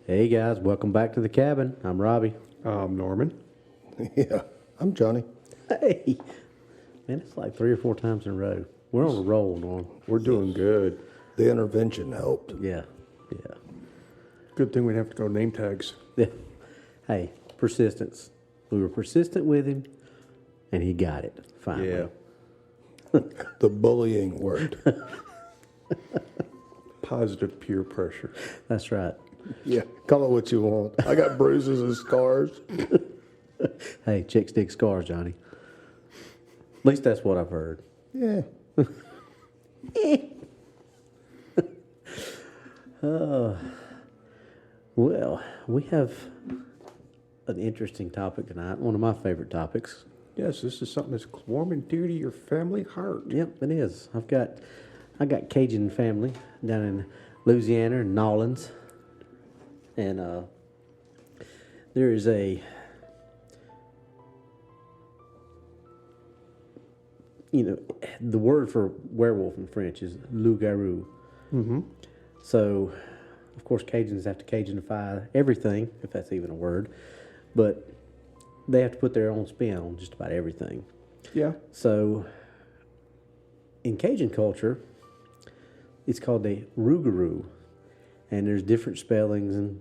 Hey guys, welcome back to the cabin. I'm Robbie. Norman. Yeah, I'm Johnny. Hey, man, it's like 3 or 4 times in a row. We're on a roll, Norm. We're doing good. The intervention helped. Yeah. Good thing we didn't have to go name tags. Yeah. Hey, persistence. We were persistent with him, and he got it finally. Yeah. The bullying worked. Positive peer pressure. That's right. Yeah, call it what you want. I got bruises and scars. Hey, chicks dig scars, Johnny. At least that's what I've heard. Yeah. Well, we have an interesting topic tonight. One of my favorite topics. Yes, this is something that's warm and dear to your family heart. Yep, it is. I got Cajun family down in Louisiana and Nolans, and there is the word for werewolf in French is loup-garou. Mm-hmm. So, of course, Cajuns have to Cajunify everything, if that's even a word, but they have to put their own spin on just about everything. Yeah. So, in Cajun culture, it's called a Rougarou, and there's different spellings and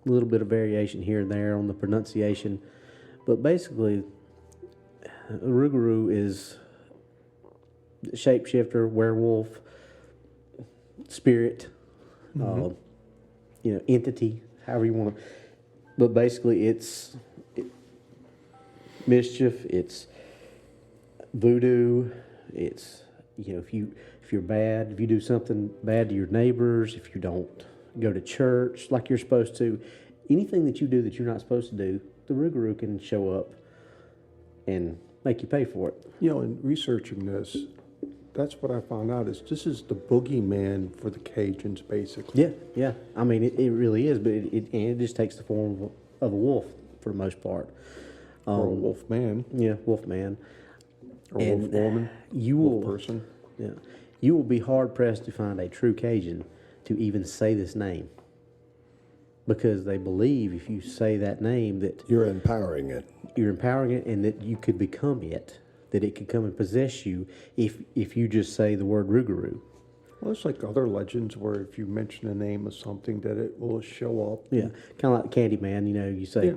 a little bit of variation here and there on the pronunciation, but basically, a Rougarou is shapeshifter, werewolf, spirit, entity, however you want to. But basically, it's mischief. It's voodoo. It's if you're bad, if you do something bad to your neighbors, if you don't go to church like you're supposed to, anything that you do that you're not supposed to do, the Rougarou can show up and make you pay for it. In researching this, that's what I found out is this is the boogeyman for the Cajuns, basically. Yeah. I mean, it really is, but it just takes the form of a wolf for the most part. Or a wolf man. Yeah, wolf man. Or a wolf woman. Wolf person. Yeah. You will be hard pressed to find a true Cajun to even say this name, because they believe if you say that name that You're empowering it. you're empowering it and that you could become it, that it could come and possess you if you just say the word Rougarou. Well, it's like other legends where if you mention the name of something that it will show up. Yeah, kind of like Candyman. You say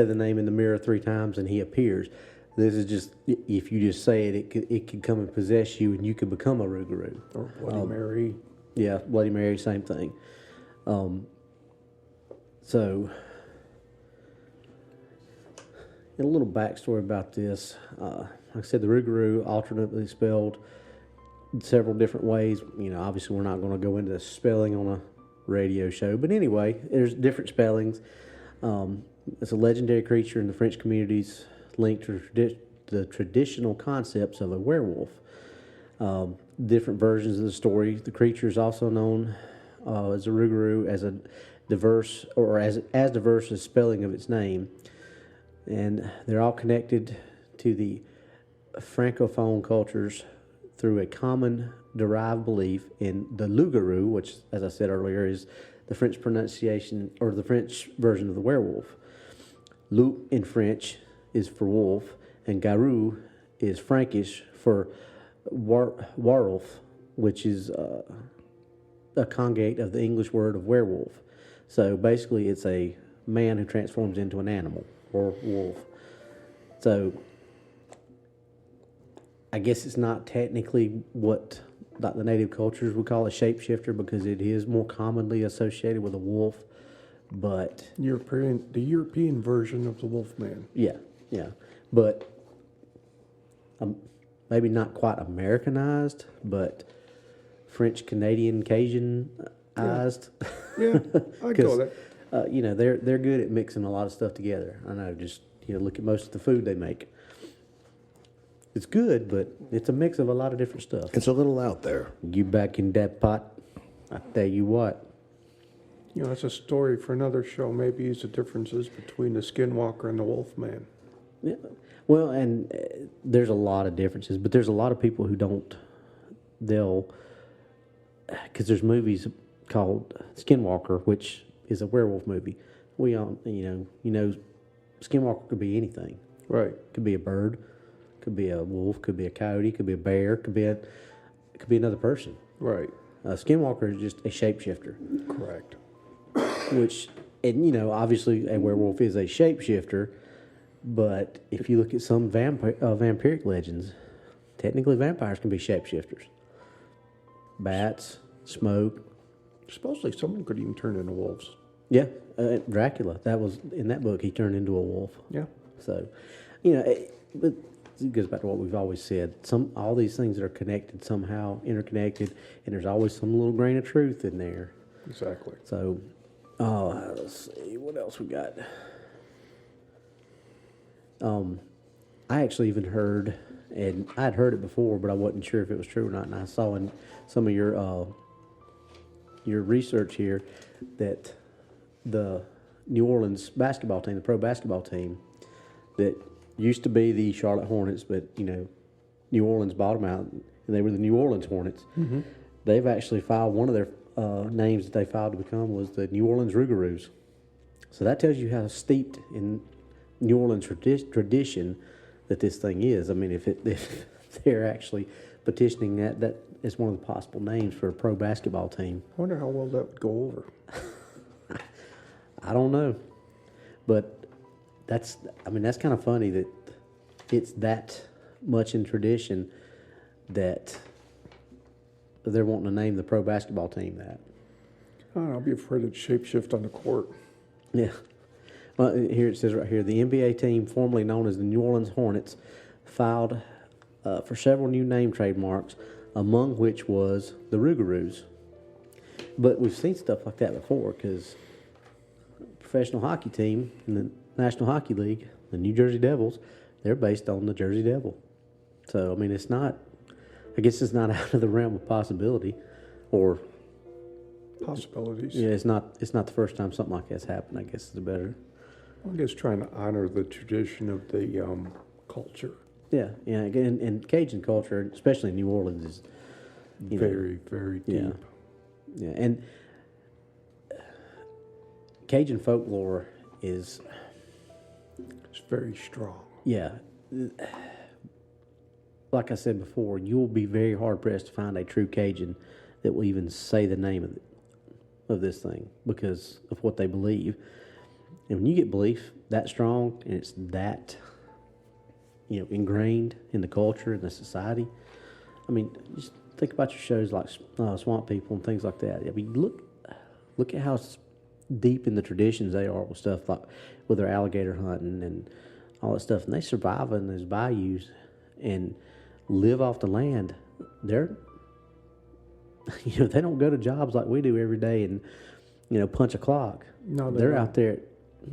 the name in the mirror 3 times and he appears. This is just, if you just say it, it could come and possess you and you could become a Rougarou. Or Bloody Mary. Yeah, Bloody Mary, same thing. So, a little backstory about this. Like I said, the Rougarou alternately spelled several different ways. Obviously we're not going to go into the spelling on a radio show, but anyway, there's different spellings. It's a legendary creature in the French communities linked to the traditional concepts of a werewolf. Different versions of the story. The creature is also known as a Rougarou as a diverse, or as diverse as spelling of its name, and they're all connected to the francophone cultures through a common derived belief in the loup-garou, which, as I said earlier, is the French pronunciation or the French version of the werewolf. Loup in French is for wolf, and garou is Frankish for werwolf, which is a conjugate of the English word of werewolf. So basically, it's a man who transforms into an animal or wolf. So I guess it's not technically what like the native cultures would call a shapeshifter, because it is more commonly associated with a wolf. But the European version of the Wolfman. Yeah. But maybe not quite Americanized, but French Canadian Cajunized. Yeah, I go that. They're good at mixing a lot of stuff together. I know. Just look at most of the food they make. It's good, but it's a mix of a lot of different stuff. It's a little out there. You back in that pot, I tell you what. It's a story for another show. Maybe it's the differences between the Skinwalker and the Wolfman. Yeah. Well, and there's a lot of differences, but there's a lot of people who don't. Because there's movies called Skinwalker, which is a werewolf movie. We all, Skinwalker could be anything. Right. Could be a bird, could be a wolf, could be a coyote, could be a bear, could be another person. Right. Skinwalker is just a shapeshifter. Correct. Which, and obviously a werewolf is a shapeshifter, but if you look at some vampiric legends, technically vampires can be shapeshifters. Bats, smoke. Supposedly someone could even turn into wolves. Yeah, Dracula. That was in that book. He turned into a wolf. Yeah. So, but it goes back to what we've always said. All these things that are connected somehow, interconnected, and there's always some little grain of truth in there. Exactly. So, let's see what else we got. I actually even heard, and I'd heard it before, but I wasn't sure if it was true or not. And I saw in some of your research here that the New Orleans basketball team, the pro basketball team, that used to be the Charlotte Hornets, but New Orleans bought them out, and they were the New Orleans Hornets. Mm-hmm. They've actually filed one of their names that they filed to become was the New Orleans Rougarous. So that tells you how steeped in New Orleans tradition that this thing is. I mean, if they're actually petitioning that is one of the possible names for a pro basketball team. I wonder how well that would go over. I don't know, but that's kind of funny that it's that much in tradition that they're wanting to name the pro basketball team that. I don't know, I'll be afraid of shapeshift on the court. Yeah. Well, here it says right here, the NBA team, formerly known as the New Orleans Hornets, filed for several new name trademarks, among which was the Rougarous. But we've seen stuff like that before because professional hockey team in the National Hockey League, the New Jersey Devils, they're based on the Jersey Devil. So, I mean, I guess it's not out of the realm of possibility or possibilities. Yeah, it's not the first time something like that's happened. I guess it's better. I guess trying to honor the tradition of the culture. Yeah, and Cajun culture, especially in New Orleans, is very, very deep. Yeah, and Cajun folklore is it's very strong. Yeah, like I said before, you'll be very hard pressed to find a true Cajun that will even say the name of this thing because of what they believe. And when you get belief that strong and it's that ingrained in the culture and the society, I mean, just think about your shows like Swamp People and things like that. I mean, look at how deep in the traditions they are with stuff like with their alligator hunting and all that stuff, and they survive in those bayous and live off the land. They're they don't go to jobs like we do every day and punch a clock. No, they're out there,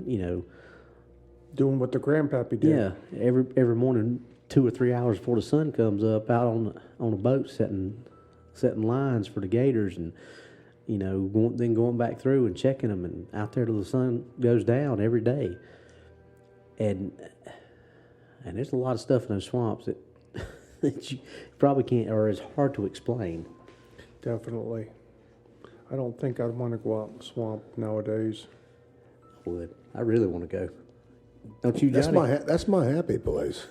doing what the grandpappy did. Yeah, every morning, 2 or 3 hours before the sun comes up, out on a boat setting lines for the gators, and then going back through and checking them, and out there till the sun goes down every day. And there's a lot of stuff in those swamps that you probably can't, or is hard to explain. Definitely. I don't think I'd want to go out in the swamp nowadays. I would. I really want to go. Don't you, Johnny? That's my happy place.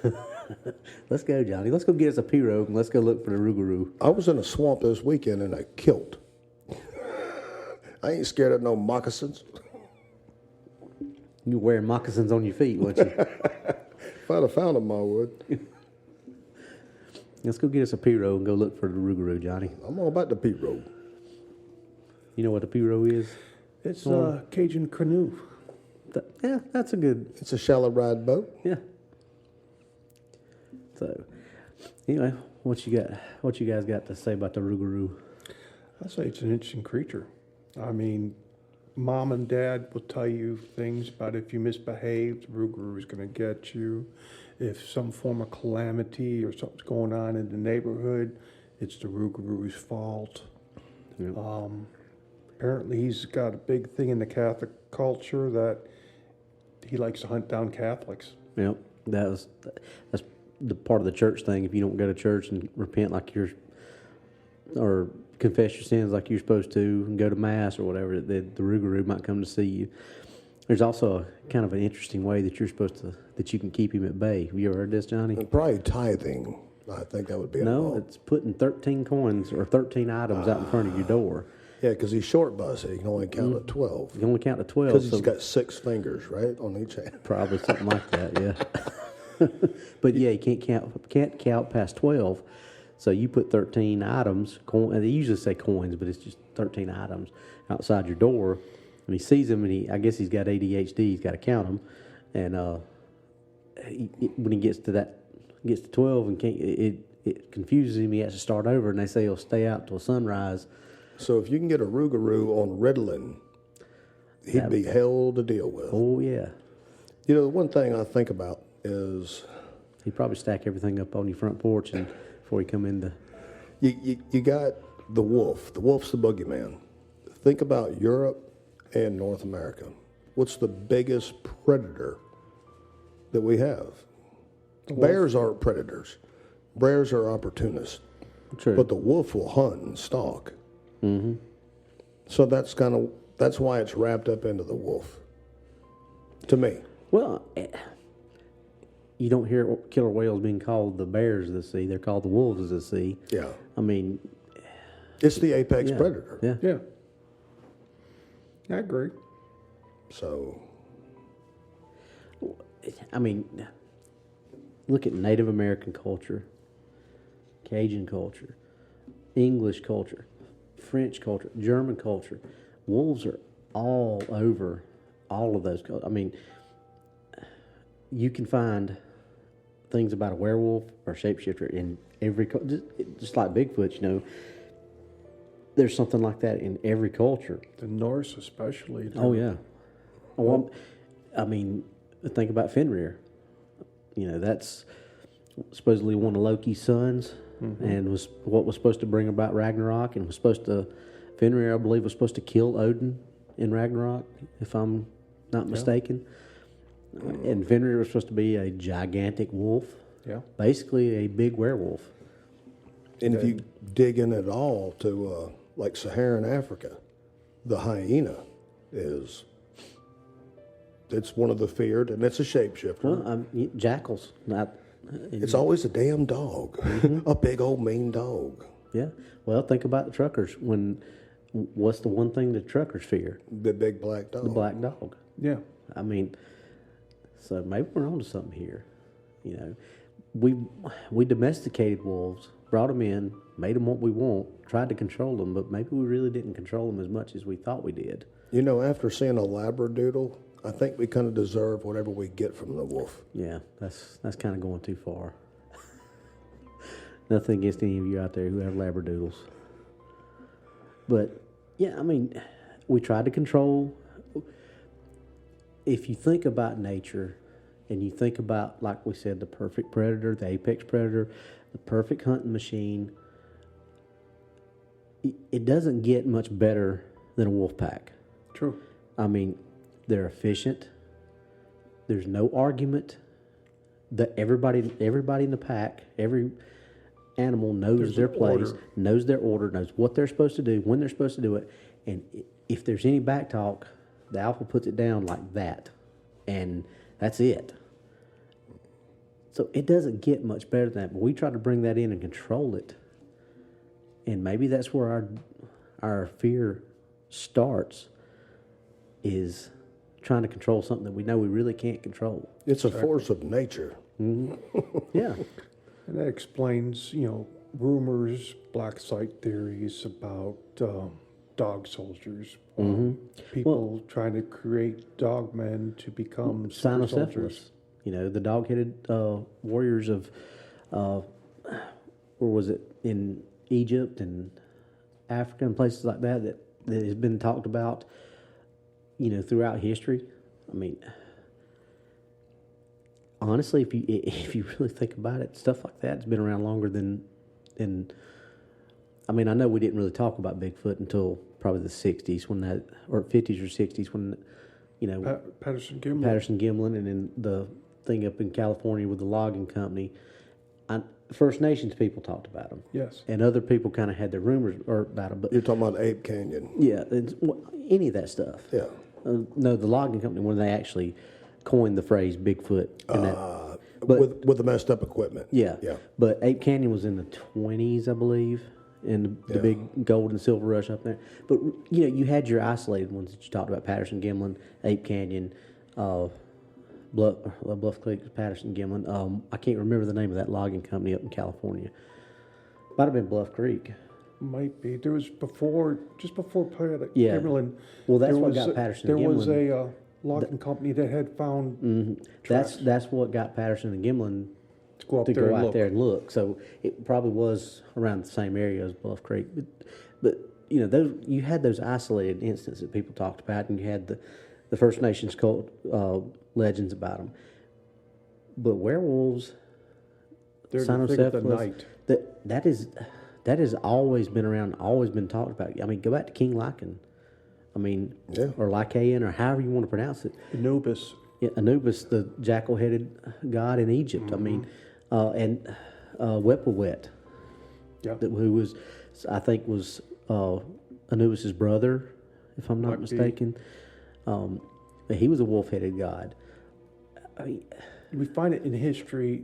Let's go, Johnny. Let's go get us a pirogue and let's go look for the Rougarou. I was in a swamp this weekend in a kilt. I ain't scared of no moccasins. You were wearing moccasins on your feet, weren't you? If I'd have found them, I would. Let's go get us a pirogue and go look for the Rougarou, Johnny. I'm all about the pirogue. You know what a pirogue is? It's a Cajun canoe. Yeah, that's a good. It's a shallow ride boat. Yeah. So, anyway, what you guys got to say about the Rougarou? I say it's an interesting creature. I mean, mom and dad will tell you things about if you misbehave, the Rougarou is going to get you. If some form of calamity or something's going on in the neighborhood, it's the Rougarou's fault. Yep. Apparently, he's got a big thing in the Catholic culture that he likes to hunt down Catholics. Yep, that's the part of the church thing. If you don't go to church and repent like you're, or confess your sins like you're supposed to and go to mass or whatever, the Rougarou might come to see you. There's also a kind of an interesting way that that you can keep him at bay. Have you ever heard this, Johnny? And probably tithing. I think that would be No, involved. it's putting 13 coins or 13 items out in front of your door. Yeah, because he's short busted. He can only count at 12. You can only count to 12. Because he's got 6 fingers, right, on each hand. Probably something like that, yeah. But yeah, you can't count past 12. So you put 13 items, and they usually say coins, but it's just 13 items outside your door. And he sees them, and I guess he's got ADHD. He's got to count them. And when he gets to 12 and it confuses him, he has to start over, and they say he'll stay out till sunrise. So if you can get a Rougarou on Ritalin, he'd be hell to deal with. Oh, yeah. You know, the one thing I think about is... He'd probably stack everything up on your front porch and before he come in the... You got the wolf. The wolf's the boogeyman. Think about Europe and North America. What's the biggest predator that we have? Bears aren't predators. Bears are opportunists. True. But the wolf will hunt and stalk. Mm-hmm. So that's why it's wrapped up into the wolf. To me. Well, you don't hear killer whales being called the bears of the sea. They're called the wolves of the sea. Yeah. I mean... It's the apex predator. Yeah. Yeah. I agree. So... I mean, look at Native American culture, Cajun culture, English culture, French culture, German culture. Wolves are all over all of those. I mean, you can find things about a werewolf or shapeshifter in every just like Bigfoot, you know. There's something like that in every culture. The Norse especially. Oh, yeah. Well, I mean, think about Fenrir. You know, that's supposedly one of Loki's sons, and was supposed to bring about Ragnarok, and Fenrir, I believe, was supposed to kill Odin in Ragnarok, if I'm not mistaken. And Fenrir was supposed to be a gigantic wolf, basically a big werewolf. And if you dig in at all to like Saharan Africa, the hyena it's one of the feared, and it's a shapeshifter. Well, jackals. It's always a damn dog, a big old mean dog. Yeah. Well, think about the truckers. What's the one thing the truckers fear? The big black dog. The black dog. Yeah. I mean, so maybe we're onto something here. You know, we domesticated wolves, brought them in, made them what we want, tried to control them, but maybe we really didn't control them as much as we thought we did. You know, after seeing a Labradoodle, I think we kind of deserve whatever we get from the wolf. Yeah, that's kind of going too far. Nothing against any of you out there who have Labradoodles. But, yeah, I mean, we tried to control. If you think about nature and you think about, like we said, the perfect predator, the apex predator, the perfect hunting machine, it doesn't get much better than a wolf pack. True. I mean, they're efficient. There's no argument. Everybody in the pack, every animal knows their place, knows their order, knows what they're supposed to do, when they're supposed to do it. And if there's any back talk, the alpha puts it down like that. And that's it. So it doesn't get much better than that. But we try to bring that in and control it. And maybe that's where our fear starts, is trying to control something that we know we really can't control. It's a force of nature. Mm-hmm. Yeah. And that explains, rumors, black site theories about dog soldiers. People trying to create dog men to become super soldiers. You know, the dog-headed warriors of, where was it, in Egypt and Africa and places like that has been talked about, throughout history. I mean, honestly, if you really think about it, stuff like that's been around longer than. I mean, I know we didn't really talk about Bigfoot until probably the 60s or 50s or 60s when, Patterson-Gimlin. Patterson-Gimlin, and then the thing up in California with the logging company. First Nations people talked about them. Yes. And other people kind of had their rumors about them. But You're talking about Ape Canyon. yeah, any of that stuff. Yeah. No, the logging company, when they actually coined the phrase Bigfoot. And but, with the messed up equipment. yeah. Yeah. But Ape Canyon was in the 20s, I believe, in the big gold and silver rush up there. But, you had your isolated ones that you talked about, Patterson Gimlin, Ape Canyon, Bluff Creek, Patterson Gimlin. I can't remember the name of that logging company up in California. Might have been Bluff Creek. Might be. There was just before Yeah. Gimlin. Well, that's there what was got a- Patterson There Gimlin. was a logging company that had found tracks That's what got Patterson and Gimlin to go up to there go and out look. there and look. So it probably was around the same area as Bluff Creek. But those, you had those isolated instances that people talked about, and you had the First Nations cult legends about them. But werewolves, They're the thing of the cynocephalus, night. that has always been around, always been talked about. I mean, go back to King Lycan. I mean, Yeah. or Lycaon, or however you want to pronounce it. Anubis. Yeah, Anubis, the jackal-headed god in Egypt. I mean, and Wepawet, Yeah. who was, I think, was Anubis's brother, if I'm not Might be. mistaken. He was a wolf-headed god. I mean, We find it in history,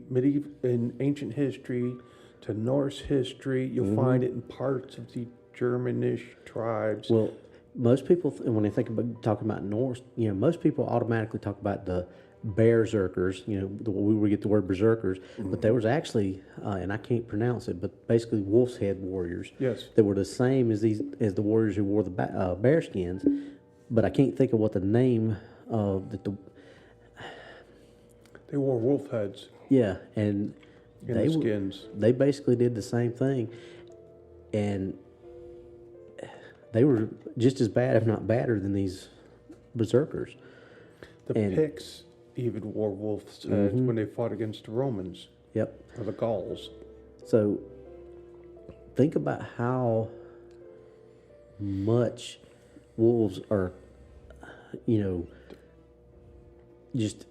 in ancient history, to Norse history. You'll find it in parts of the Germanish tribes. well, most people, when they think about talking about Norse, most people automatically talk about the berserkers. We get the word berserkers, but there was actually, and I can't pronounce it, but basically wolf's head warriors. Yes. That were the same as the warriors who wore the bear skins, but I can't think of what the name that the They wore wolf heads and in they the were- skins. They basically did the same thing, and they were just as bad, if not badder, than these berserkers. The and- Picts even wore wolf's heads when they fought against the Romans Yep. or the Gauls. So think about how much wolves are, just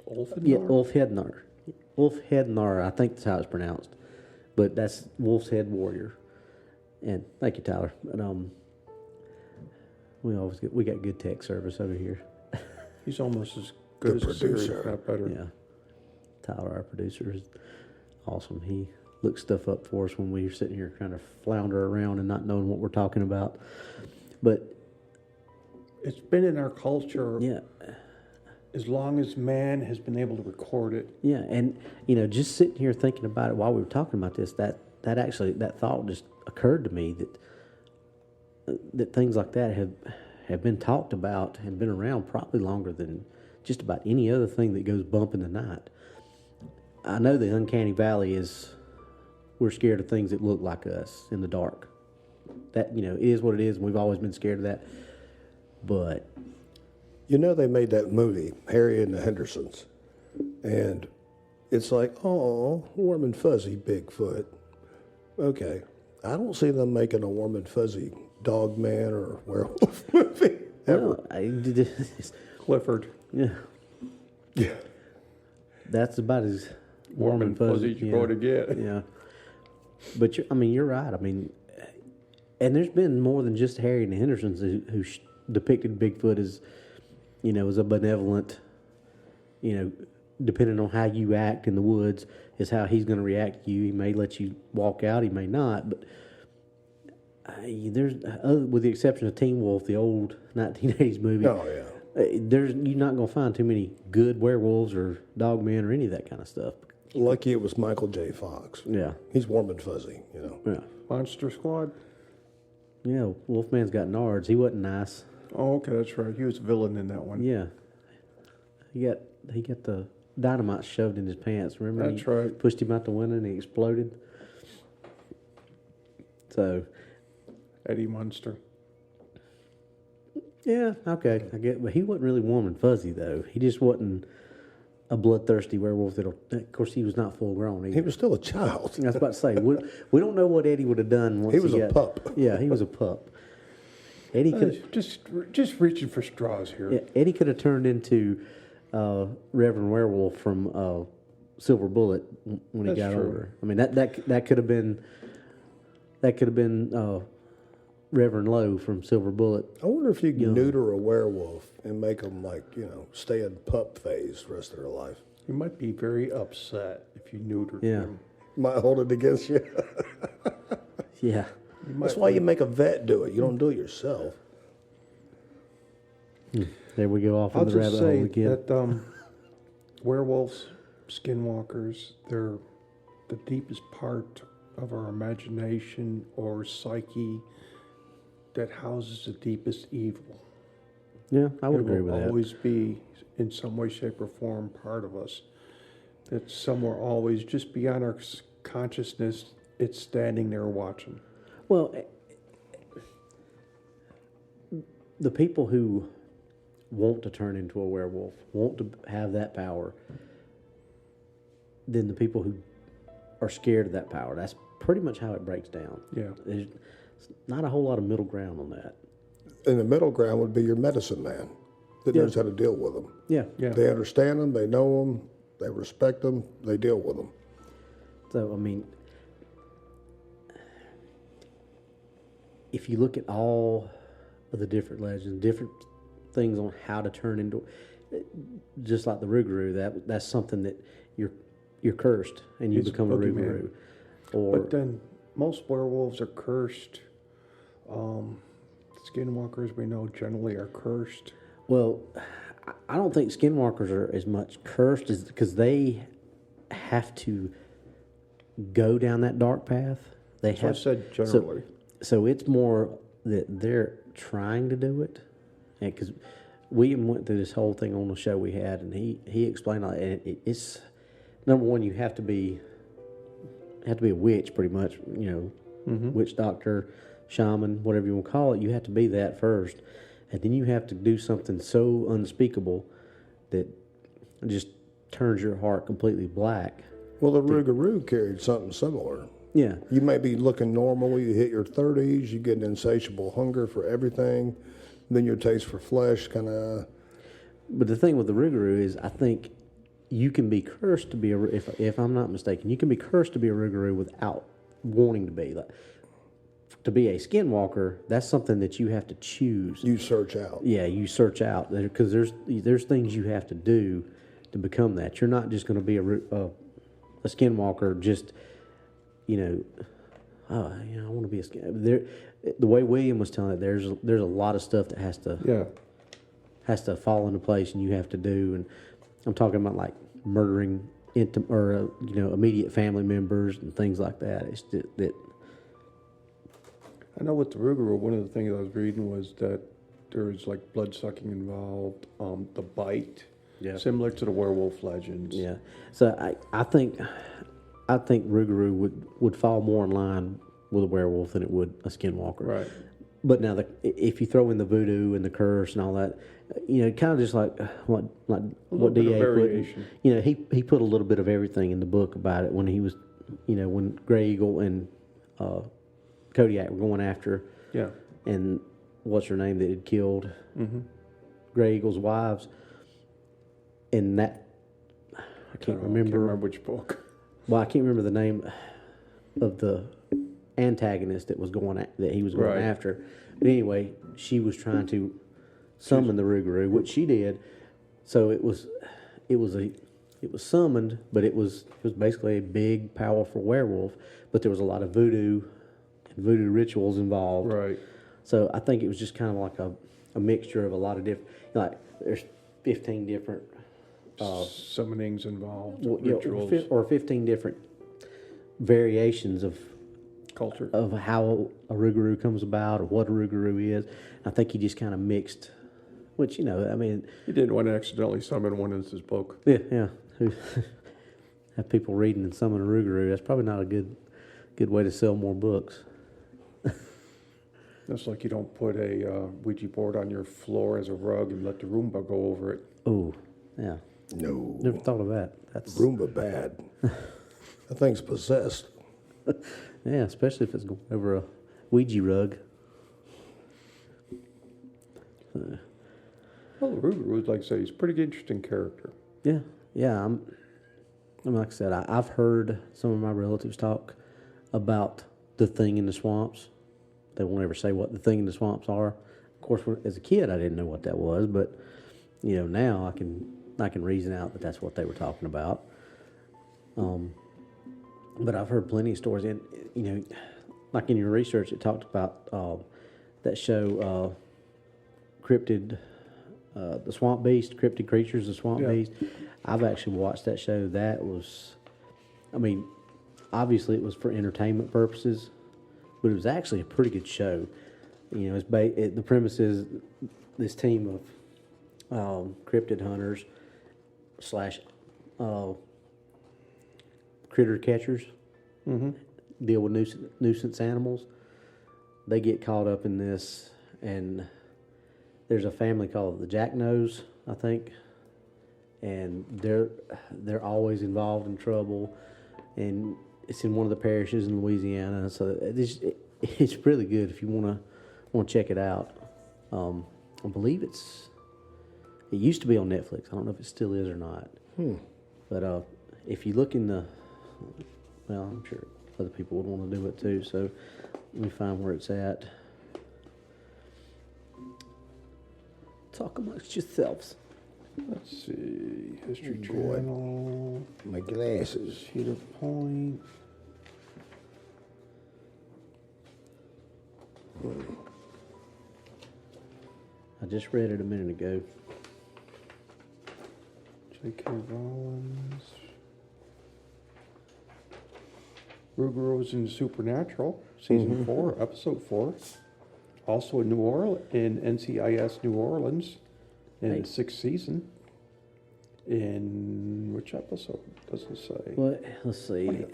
Ulfhednar? Ulfhednar, I think that's how it's pronounced, but that's wolf's head warrior. And thank you, Tyler. But we got good tech service over here. He's almost as good The as Siri, producer. if not better. Yeah, Tyler, our producer, is awesome. He looks stuff up for us when we're sitting here trying to flounder around and not knowing what we're talking about. But It's been in our culture yeah, as long as man has been able to record it. yeah, and just sitting here thinking about it while we were talking about this, that thought just occurred to me that things like that have been talked about and been around probably longer than just about any other thing that goes bump in the night. I know the uncanny valley is, we're scared of things that look like us in the dark. That, it is what it is, and we've always been scared of that. But They made that movie, Harry and the Hendersons. And it's like, oh, warm and fuzzy Bigfoot. Okay. I don't see them making a warm and fuzzy dog man or werewolf movie ever. well, Clifford. yeah, Yeah. that's about as Warm and fuzzy as you're going to get. Yeah, but you're right. I mean, and there's been more than just Harry and the Hendersons who depicted Bigfoot as, as a benevolent, depending on how you act in the woods, is how he's going to react to you. He may let you walk out, he may not. But there's, with the exception of Teen Wolf, the old 1980s movie. Oh, yeah. You're not going to find too many good werewolves or dogmen or any of that kind of stuff. Lucky it was Michael J. Fox. Yeah. He's warm and fuzzy, Yeah. Monster Squad. Yeah, Wolfman's got nards. He wasn't nice. Oh, okay, that's right. He was a villain in that one. Yeah. He got the dynamite shoved in his pants. Remember? That's He right. pushed him out the window and he exploded. So, Eddie Munster. yeah, okay, I get. But he wasn't really warm and fuzzy though. He just wasn't a bloodthirsty werewolf. Of course, he was not full grown either. He was still a child. I was about to say, we don't know what Eddie would have done once He was a got, pup. Yeah, he was a pup. Eddie could Just reaching for straws here. Eddie could have turned into Reverend Werewolf from Silver Bullet when he That's got true. older. I mean, that could have been Reverend Lowe from Silver Bullet. I wonder if you can Young. neuter a werewolf and make them stay in pup phase the rest of their life. You might be very upset if you neutered Yeah. him. Might hold it against you. Yeah. That's why you make a vet do it. You don't do it yourself. There we go off I'll on the just rabbit say hole again. that werewolves, skinwalkers, they're the deepest part of our imagination or psyche that houses the deepest evil. Yeah, I would It agree will with that. always be, in some way, shape, or form, part of us. It's somewhere always, just beyond our consciousness, it's standing there watching. Well, the people who want to turn into a werewolf, want to have that power, then the people who are scared of that power. That's pretty much how it breaks down. Yeah. There's not a whole lot of middle ground on that. And the middle ground would be your medicine man that knows how to deal with them. Yeah. Yeah. They understand them, they know them, they respect them, they deal with them. So, I mean, if you look at all of the different legends, different things on how to turn into, just like the Rougarou, that's something that you're cursed and you It's a become a boogeyman. Rougarou. Or But then most werewolves are cursed. Skinwalkers, we know, generally are cursed. well, I don't think skinwalkers are as much cursed as because they have to go down that dark path. They So I have said generally. So it's more that they're trying to do it, because William went through this whole thing on the show we had, and he explained all that. And it's number one, you have to be a witch, pretty much. Witch doctor, shaman, whatever you want to call it. You have to be that first, and then you have to do something so unspeakable that just turns your heart completely black. Well, the Rougarou carried something similar. Yeah. You may be looking normal, you hit your 30s, you get an insatiable hunger for everything, then your taste for flesh kind of... But the thing with the Rougarou is, I think you can be cursed to be if I'm not mistaken, you can be cursed to be a Rougarou without wanting to be. Like, to be a skinwalker, that's something that you have to choose. You search out. Yeah, you search out because there's things you have to do to become that. You're not just going to be a skinwalker just, I want to be a skin. The way William was telling it, there's a lot of stuff that has to fall into place, and you have to do. And I'm talking about like murdering immediate family members and things like that. It's that. I know with the Rougarou, one of the things I was reading was that there's like blood sucking involved, the bite, similar to the werewolf legends. Yeah. So I think Rougarou would fall more in line with a werewolf than it would a skinwalker. Right. But now, if you throw in the voodoo and the curse and all that, kind of just like what bit of DA variation. put. He put a little bit of everything in the book about it when he was, when Grey Eagle and Kodiak were going after. Yeah. And what's her name that had killed Grey Eagle's wives, and that I can't remember which book. Well, I can't remember the name of the antagonist that he was going after. But anyway, she was trying to summon the Rougarou, which she did. So it was summoned, but it was basically a big, powerful werewolf. But there was a lot of voodoo and voodoo rituals involved. Right. So I think it was just kind of like a mixture of a lot of different. Like there's 15 different. Summonings involved, Well, rituals, or 15 different variations of culture. of how a Rougarou comes about or what a Rougarou is. I think he just kind of mixed, which, He didn't want to accidentally summon one in his book. yeah. Have people reading and summon a Rougarou. That's probably not a good way to sell more books. That's like you don't put a Ouija board on your floor as a rug and let the Roomba go over it. Oh, yeah. No. Never thought of that. That's Roomba bad. That thing's possessed. yeah, especially if it's going over a Ouija rug. Well, the Rougarou, like I say, he's a pretty interesting character. Yeah. I mean, like I said, I've heard some of my relatives talk about the thing in the swamps. They won't ever say what the thing in the swamps are. Of course, as a kid, I didn't know what that was, but now I can reason out that that's what they were talking about. But I've heard plenty of stories, and like in your research, it talked about that show, Cryptid, the Swamp Beast, Cryptid Creatures, the Swamp Beast. I've actually watched that show. That was, I mean, obviously it was for entertainment purposes, but it was actually a pretty good show. The premise is this team of cryptid hunters / critter catchers deal with nuisance animals. They get caught up in this, and there's a family called the Jacknows, I think, and they're always involved in trouble, and it's in one of the parishes in Louisiana. So it's really good if you want to check it out. I believe it used to be on Netflix. I don't know if it still is or not. But if you look in well, I'm sure other people would want to do it too. So let me find where it's at. Talk amongst yourselves. Let's see. History Boy. Channel. My glasses. Cedar Point. I just read it a minute ago. J.K. Rollins. Rougarou in Supernatural, Season 4, Episode 4. Also in New Orleans, in NCIS New Orleans, in the 6th season. In which episode? Doesn't say. Well, let's see.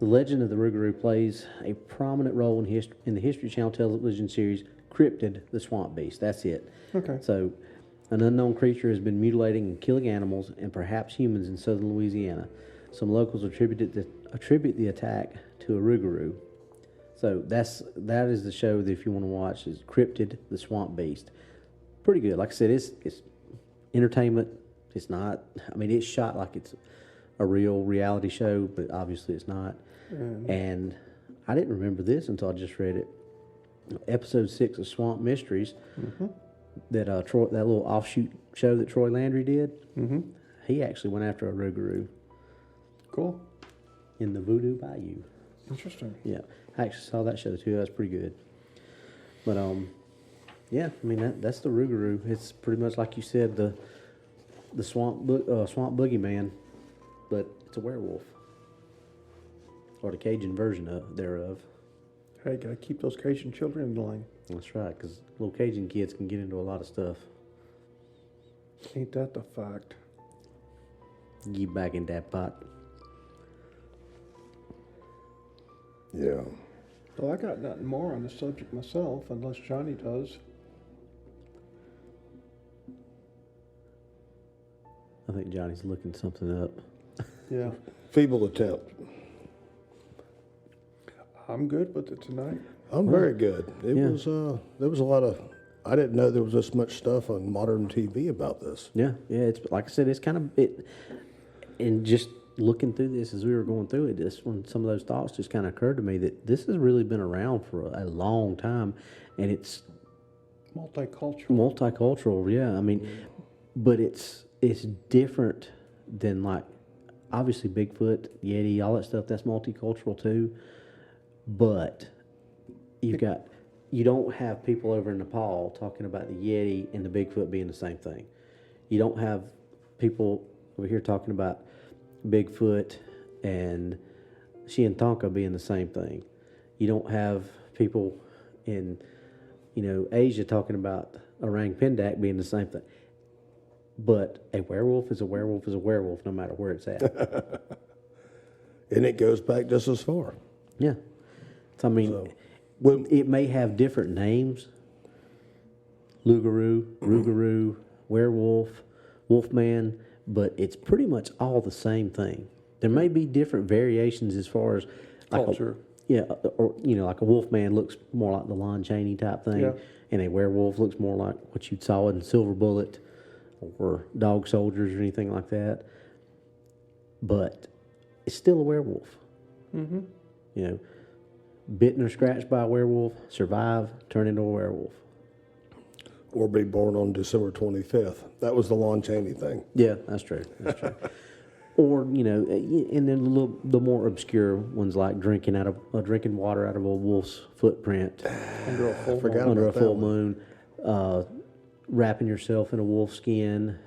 The legend of the Rougarou plays a prominent role in the History Channel television series Cryptid, the Swamp Beast. That's it. Okay. So, an unknown creature has been mutilating and killing animals and perhaps humans in southern Louisiana. Some locals attribute the attack to a Rougarou. So that is the show that if you want to watch is Cryptid, the Swamp Beast. Pretty good. Like I said, it's entertainment. It's not. I mean, it's shot like it's a real reality show, but obviously it's not. And I didn't remember this until I just read it. Episode 6 of Swamp Mysteries, that that little offshoot show that Troy Landry did. He actually went after a Rougarou. Cool. In the Voodoo Bayou. Interesting. Yeah, I actually saw that show too. That's pretty good. But yeah, I mean that's the Rougarou. It's pretty much like you said, the swamp boogeyman, but it's a werewolf, or the Cajun version thereof. Hey, gotta keep those Cajun children in line. That's right, because little Cajun kids can get into a lot of stuff. Ain't that the fact? Get back in that pot. Yeah. Well, I got nothing more on the subject myself, unless Johnny does. I think Johnny's looking something up. Yeah. Feeble attempt. I'm good with it tonight. I'm very good. It Yeah. was there was a lot of. I didn't know there was this much stuff on modern TV about this. Yeah. It's like I said, it's kind of it. And just looking through this as we were going through it, just when some of those thoughts just kind of occurred to me that this has really been around for a long time, and it's Multicultural. multicultural. Yeah, I mean, but it's different than like obviously Bigfoot, Yeti, all that stuff. That's multicultural too, but you don't have people over in Nepal talking about the Yeti and the Bigfoot being the same thing. You don't have people over here talking about Bigfoot and Shiantonka being the same thing. You don't have people in, Asia talking about orang pendak being the same thing. But a werewolf is a werewolf is a werewolf, no matter where it's at. And it goes back just as far. Yeah. So, I mean, it may have different names. Rougarou, werewolf, wolfman, but it's pretty much all the same thing. There may be different variations as far as like Culture. like a wolfman looks more like the Lon Chaney type thing, Yeah. and a werewolf looks more like what you saw in Silver Bullet or Dog Soldiers or anything like that. but it's still a werewolf. Mm-hmm. You know, bitten or scratched by a werewolf, survive, turn into a werewolf. Or be born on December 25th. That was the Lon Chaney thing. Yeah, that's true. That's true. Or, you know, and then the more obscure ones like drinking water out of a wolf's footprint Under a full forgot moon. under a about that full one. moon, wrapping yourself in a wolf skin.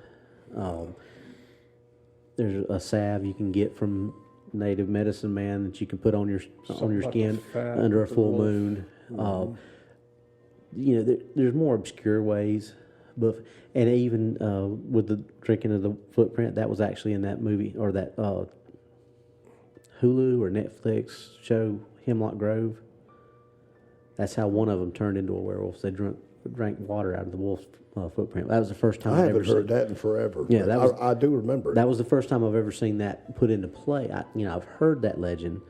There's a salve you can get from native medicine man that you can put on your Something about skin the fat under a of the full wolf. moon. You know, there's more obscure ways, but and even with the drinking of the footprint, that was actually in that movie or that Hulu or Netflix show Hemlock Grove. That's how one of them turned into a werewolf. They drank water out of the wolf's footprint. That was the first time I I've haven't ever heard seen that in forever. Yeah, but that was- I do remember it. That was the first time I've ever seen that put into play. I've heard that legend,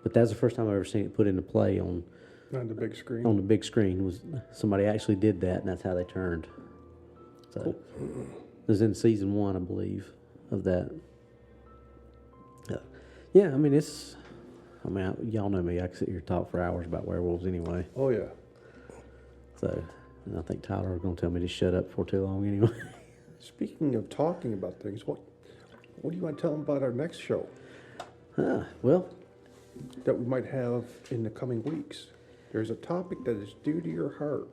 but that's the first time I've ever seen it put into play on On the big screen. the big screen. Was somebody actually did that, and that's how they turned. So it was in season 1, I believe, of that. Yeah, I mean y'all know me. I can sit here and talk for hours about werewolves anyway. Oh, yeah. So, and I think Tyler was going to tell me to shut up for too long anyway. Speaking of talking about things, what do you want to tell them about our next show Well, that we might have in the coming weeks? There's a topic that is dear to your heart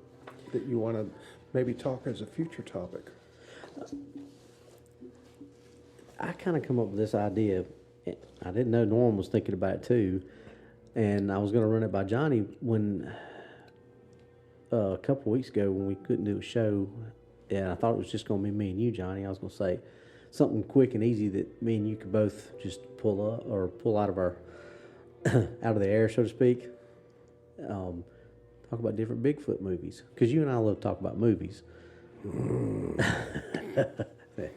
that you want to maybe talk as a future topic. I kind of come up with this idea. I didn't know Norm was thinking about it too, and I was going to run it by Johnny when a couple weeks ago when we couldn't do a show, and I thought it was just going to be me and you, Johnny. I was going to say something quick and easy that me and you could both just pull up or pull out of our out of the air, so to speak. Talk about different Bigfoot movies because you and I love to talk about movies.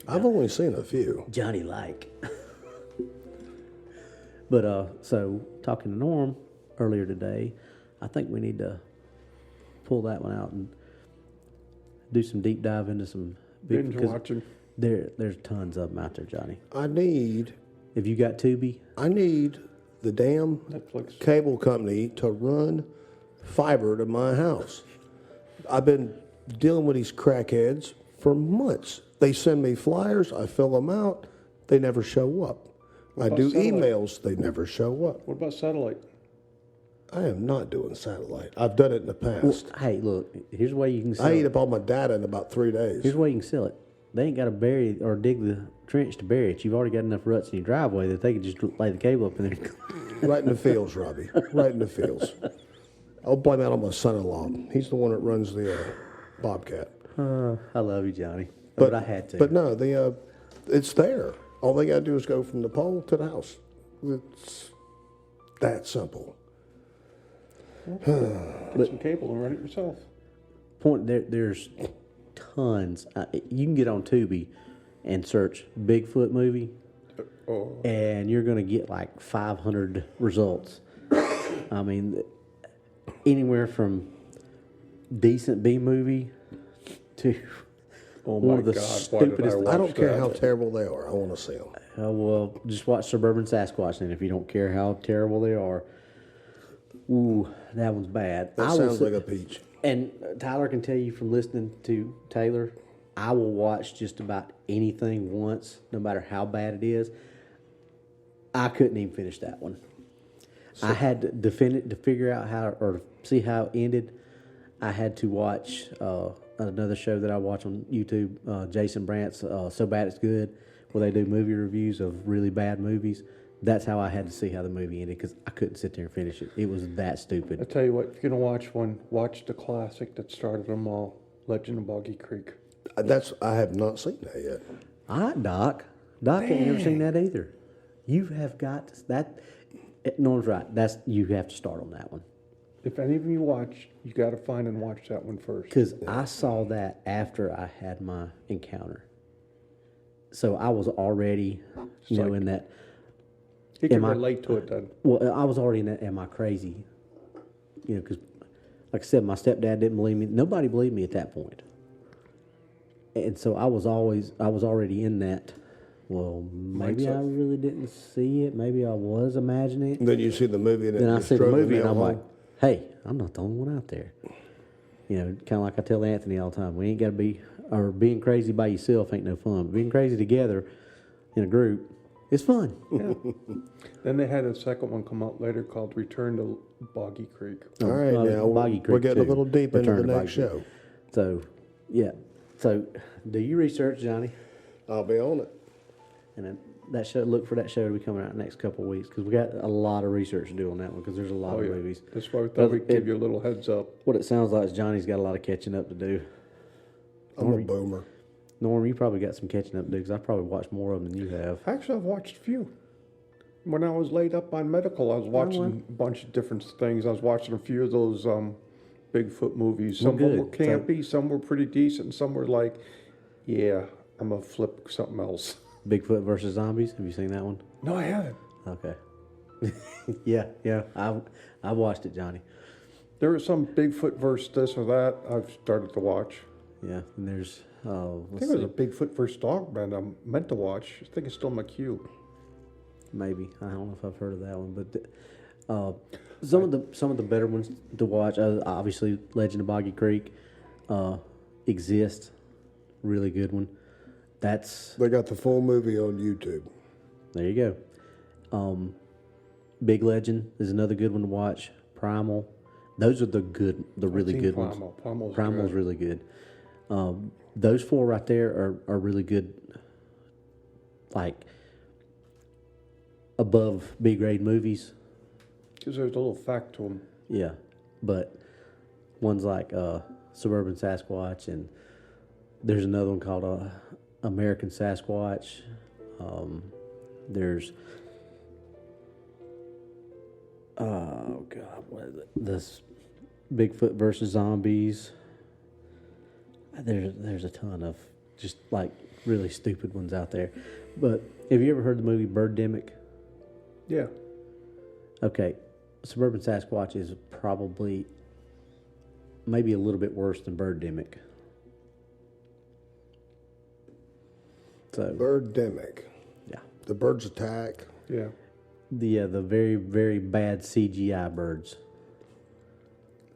I've only seen a few. Johnny like. But so talking to Norm earlier today, I think we need to pull that one out and do some deep dive into some Binge 'cause watching. There's tons of them out there, Johnny. I need Have you got Tubi? the damn Netflix. cable company to run fiber to my house. I've been dealing with these crackheads for months. They send me flyers, I fill them out, they never show up. I about do satellite? emails, they never show up. What about satellite? I am not doing satellite. I've done it in the Well, past. hey, look. Here's the way you can sell I eat it. up all my data in about 3 days. Here's the way you can sell it. They ain't got to bury or dig the trench to bury it. You've already got enough ruts in your driveway that they can just lay the cable up in there. Right in the fields, Robbie. Right in the fields. I'll blame that on my son-in-law. He's the one that runs the Bobcat. I love you, Johnny. But I had to. But no, it's there. All they got to do is go from the pole to the house. It's that simple. Get some cable and run it yourself. There's tons. You can get on Tubi and search Bigfoot movie, Oh, and you're going to get like 500 results. I mean, anywhere from decent B movie to oh one my of the God! Why did stupidest. watch I don't care that? how terrible they are. I want to see them. Well, just watch Suburban Sasquatch then if you don't care how terrible they are. Ooh, that one's bad. That I will sounds sit- like a peach. And Tyler can tell you from listening to Taylor, I will watch just about anything once, no matter how bad it is. I couldn't even finish that one. I had to defend it to figure out how or see how it ended. I had to watch another show that I watch on YouTube, Jason Brandt's So Bad It's Good, where they do movie reviews of really bad movies. That's how I had to see how the movie ended because I couldn't sit there and finish it. It was that I stupid. tell you what, if you're gonna watch one, watch the classic that started them all, Legend of Boggy Creek. I have not seen that yet. All right, Doc. Doc ain't never seen that either. You have got that. Norm's right. You have to start on that one. If any of you watch, you got to find and watch that one first. Because I saw that after I had my encounter. So I was already, in that. You can Am I- relate to it then. Well, I was already in that. Am I crazy? Because, like I said, my stepdad didn't believe me. Nobody believed me at that point. And so I was already in that Well, maybe Mindset. I really didn't see it. Maybe I was imagining it. And then you see the movie, and it Then I just see the drove movie and nail I'm home. like, hey, I'm not the only one out there. You know, kind of like I tell Anthony all the time, we ain't got to be, or being crazy by yourself ain't no fun. But being crazy together in a group, it's fun. Yeah. Then they had a second one come out later called Return to Boggy Creek. All right, now Boggy we're Creek getting a too. little deep Return into the to next Boggy Creek. show. So, yeah. So, do you research, Johnny? I'll be on it. And then look for that show to be coming out in the next couple of weeks because we got a lot of research to do on that one because there's a lot of movies. That's why we But thought we'd give you a little heads up. What it sounds like is Johnny's got a lot of catching up to do. I'm a boomer. Norm, you probably got some catching up to do because I probably watched more of them than you have. Actually, I've watched a few. When I was laid up on medical, I was watching a bunch of different things. I was watching a few of those Bigfoot movies. Some of them were good. campy, some were pretty decent, and some were like, yeah, I'm going to flip something else. Bigfoot versus Zombies. Have you seen that one? No, I haven't. Okay. yeah. I watched it, Johnny. There was some Bigfoot versus this or that I've started to watch. Yeah, and there's I let's think it was see, a Bigfoot versus Dog band I meant to watch. I think it's still in my queue. maybe I don't know if I've heard of that one, but some of the better ones to watch. Obviously, Legend of Boggy Creek exists. Really good one. They got the full movie on YouTube. There you go. Big Legend is another good one to watch. Primal. Those are the really good ones. Primal's really good. Those four right there are really good, like above B grade movies. Because there's a little fact to them. Yeah, but ones like Suburban Sasquatch, and there's another one called American Sasquatch. There's oh god, what is it? This Bigfoot versus Zombies. There's a ton of just like really stupid ones out there. But have you ever heard the movie Birdemic? Yeah. Okay, Suburban Sasquatch is probably maybe a little bit worse than Birdemic. So Birdemic. yeah, The birds attack. Yeah. the very very bad CGI birds.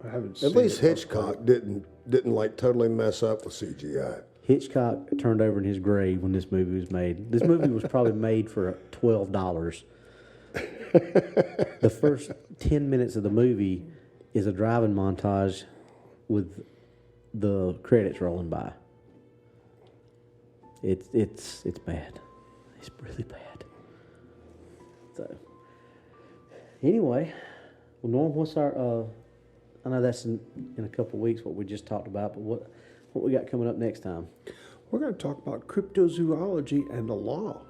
I haven't At seen least it, but- Hitchcock didn't like totally mess up with CGI. Hitchcock turned over in his grave when this movie was made. This movie was probably made for $12. The first 10 minutes of the movie is a driving montage with the credits rolling by. It's bad. It's really bad. So anyway, well, Norm, what's our? I know that's in a couple of weeks what we just talked about, but what we got coming up next time? We're going to talk about cryptozoology and the law.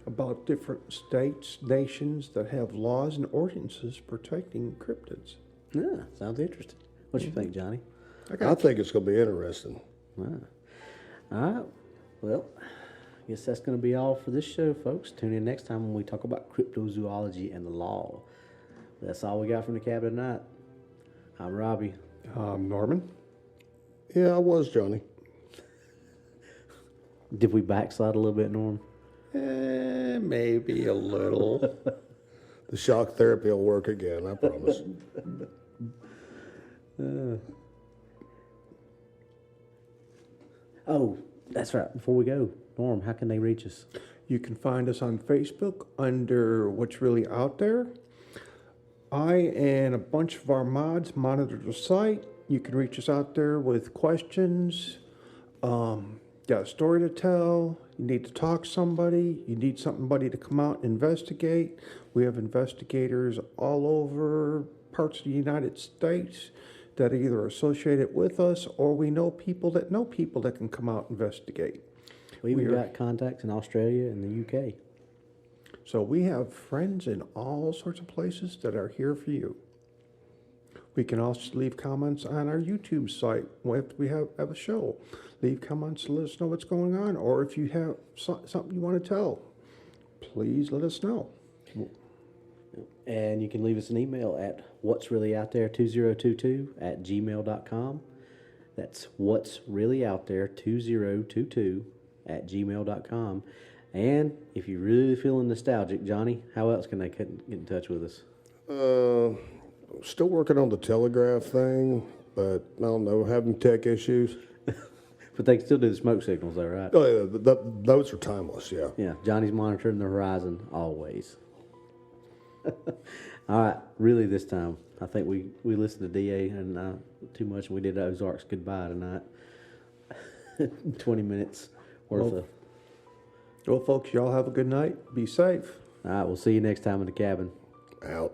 About different states, nations that have laws and ordinances protecting cryptids. Yeah, sounds interesting. What you think, Johnny? I think it's going to be interesting. All right. Well, I guess that's going to be all for this show, folks. Tune in next time when we talk about cryptozoology and the law. That's all we got from the cabin tonight. I'm Robbie. Norman? Yeah, I was, Johnny. Did we backslide a little bit, Norm? Maybe a little. The shock therapy will work again, I promise. Oh, that's right. Before we go, Norm, how can they reach us? You can find us on Facebook under What's Really Out There. I and a bunch of our mods monitor the site. You can reach us out there with questions. Got a story to tell. You need to talk to somebody. You need somebody to come out and investigate. We have investigators all over parts of the United States that are either associated with us or we know people that can come out and investigate. We even got contacts in Australia and the UK. So we have friends in all sorts of places that are here for you. We can also leave comments on our YouTube site if we have a show. Leave comments to let us know what's going on, or if you have something you want to tell, please let us know. And you can leave us an email at what'sreallyoutThere2022@gmail.com. That's what'sreallyoutThere2022 @gmail.com. And if you're really feeling nostalgic, Johnny, how else can they get in touch with us? Still working on the telegraph thing, but I don't know, having tech issues. But they can still do the smoke signals, though, right? Oh, yeah, those are timeless, yeah. Yeah, Johnny's monitoring the horizon always. All right, really this time, I think we listened to DA and too much, and we did Ozarks goodbye tonight. 20 minutes worth of. Well, folks, y'all have a good night. Be safe. All right, we'll see you next time in the cabin. Out.